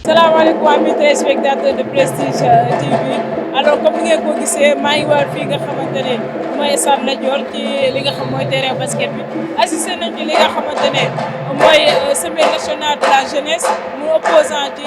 salaamaaleykum amis téléspectateurs de Prestige TV alors comme ni ngeen ko gisee maa ngi war fii nga xamante ne mooy stade Lat Dior ci li nga xam mooy terrain basket bi assisté nañ ci li nga xamante ne mooy semaine nationale de la jeunesse mu opposant ci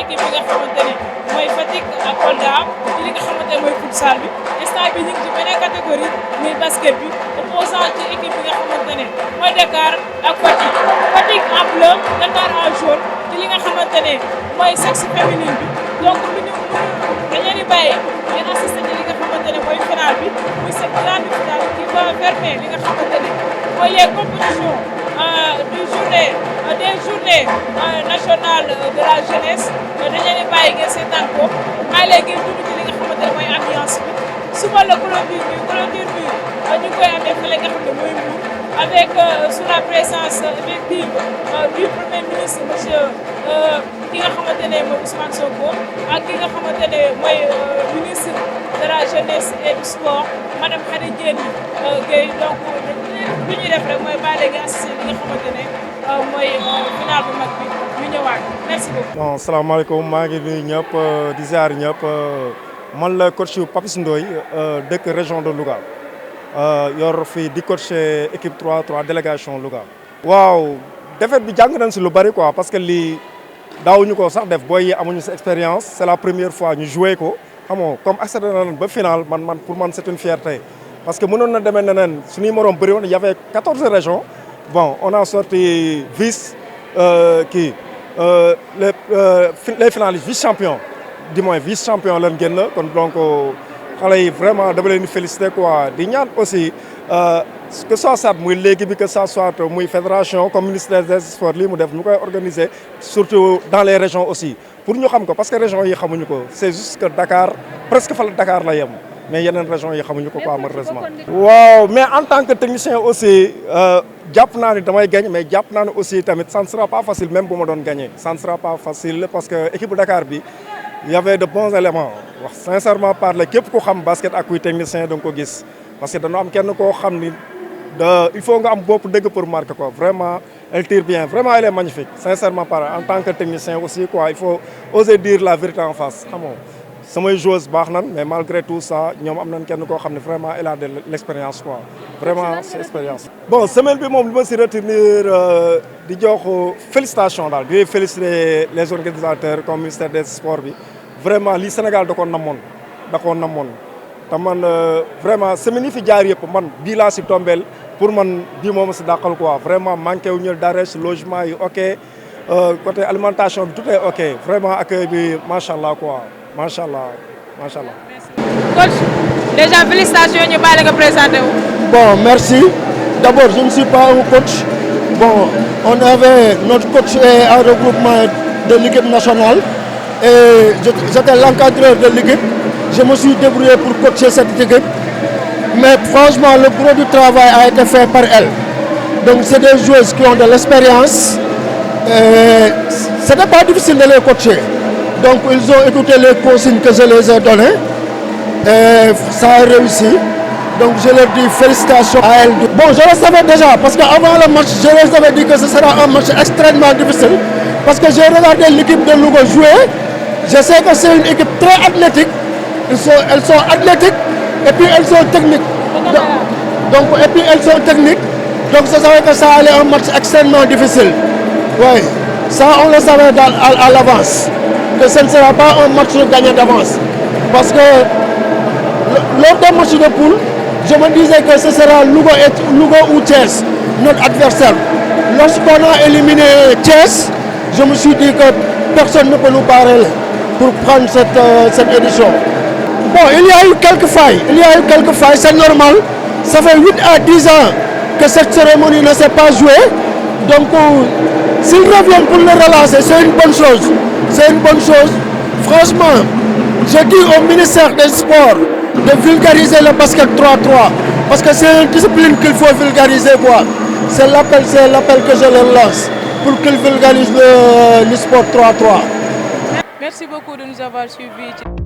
équipe bi nga xamante ne mooy Fatick ak Kolda ci li nga xamante ne mooy futsal bi instant bi ñu ngi ci beneen catégorie muy basket bi opposant ci équipe bi nga xamante ne mooy Dakar ak Fatick Fatick en bleu Dakar en jaune ci li nga xamante ne mooy sexe féminin bi donc lu ñu dañ leen di bàyyi ngeen assisté ci li nga xamante ne mooy final bi muy cette grande finale qui va fermer li nga xamante ne mooy les compétitions des journées nationales de la jeunesse dañ leen di bàyyi ngeen seetaan ko maa ngi ngeen dund ci li nga xamante ne mooy ambiance bi suba la clôture bi ñu ngi koy amee fële nga xam ne mooy Mbour avec sous la présence effective du premier ministre monsieur ki nga xamante ne mooy Ousmane Sonko ak ki nga xamante ne mooy ministre de la jeunesse et du sport madame Khady Diène Gaye donc lu ñuy def rek mooy bàyyi nga assisté li nga xamante ne mooy final bu mag bi ñu ñëwaat merci beaucoup. bon salaamaaleykum maa ngi nuyu ñëpp di ziar ñëpp man la coach Papis Ndoye dëkk région de Louga yor fii di coach équipe 3 délégation Louga. waaw défaite bi jàng nañ si lu bari quoi parce que lii. daawuñu ko sax def booy yi amuñu sa expérience c'est la première fois ñu joué ko xam nga comme accédé nañ ba final man pour man c'est une fierté parce que mënoon na demee neneen suñuy moroom bëri woon y avait 14 régions bon on a sorti les finalistes vice champion du moins vice champion lañ génn kon donc xale yi vraiment dama leen di féliciter quoi di ñaan aussi que ça soit muy léegi bi que ça soit muy fédération comme ministère des sports lii mu def ñu koy organiser surtout dans les régions aussi pour ñu xam ko parce que régions yi xamuñu ko c'est juste que Dakar presque fa la Dakar la yem mais yeneen régions yi xamuñu ko quoi malheureusement. waaw mais en tant que technicien aussi jàpp naa ni damay gagner mais jàpp naa ne aussi tamit ça ne sera pas facile même bu ma doon gagner ça ne sera pas facile parce que équipe Dakar bi y avait de bons éléments wax sincèrement parler képp ku xam basket ak kuy technicien da nga ko gis parce que dañoo am kenn koo xam ni. il faut nga am bopp dëgg pour marquer quoi vraiment elle tire bien vraiment elle est magnifique sincèrement parlant en tant que technicien aussi quoi il faut oser dire la vérité en face xam nga samay joueuses baax nan mais malgré tout ça ñoom am nañ kenn koo xam ne vraiment elle a de l'expérience quoi vraiment c'est expérience. bon semaine bi moom li ma si retenir di jox félicitations daal di féliciter les organisateurs comme ministère des sports bi vraiment lii Sénégal da koo namoon te man vraiment semaine yi fi jaar yëpp man bii laa si tombeel pour man bii moom si dàqal quoi vraiment manqué wu ñu dara si logement yi ok côté alimentation bi tout est ok vraiment accueil bi macha allah quoi macha allah. coach déjà félicitations ñu bàyyi la nga présenté wu. bon merci d'abord je ne suis pas un coach bon on avait notre coach est un regroupement de l'équipe nationale et j'étais l'encadreur de l'équipe. Je me suis débrouillé pour coacher cette équipe, mais franchement le gros du travail a été fait par elle. Donc c'est des joueuses qui ont de l'expérience. C'était pas difficile de les coacher. Donc ils ont écouté les consignes que je les ai données et ça a réussi. Donc je leur dis félicitations à elles. Bon, je le savais déjà parce qu'avant le match, je les avais dit que ce sera un match extrêmement difficile parce que j'ai regardé l'équipe de Louga jouer. Je sais que c'est une équipe très athlétique. Elles sont athlétiques et puis elles sont techniques. Donc je savais que ça allait un match extrêmement difficile. Oui, ça on le savait à l'avance. Que ce ne sera pas un match gagné d'avance. Parce que lors des matchs de poule, je me disais que ce sera Louga ou Thiès, notre adversaire. Lorsqu'on a éliminé Thiès, je me suis dit que personne ne peut nous barrer pour prendre cette édition. Bon, il y a eu quelques failles, c'est normal. Ça fait 8 à 10 ans que cette cérémonie ne s'est pas jouée. Donc, s'ils reviennent pour le relancer, c'est une bonne chose. Franchement, je dis au ministère des Sports de vulgariser le basket 3-3. Parce que c'est une discipline qu'il faut vulgariser, quoi. C'est l'appel que je leur lance pour qu'ils vulgarisent le sport 3-3. Merci beaucoup de nous avoir suivis.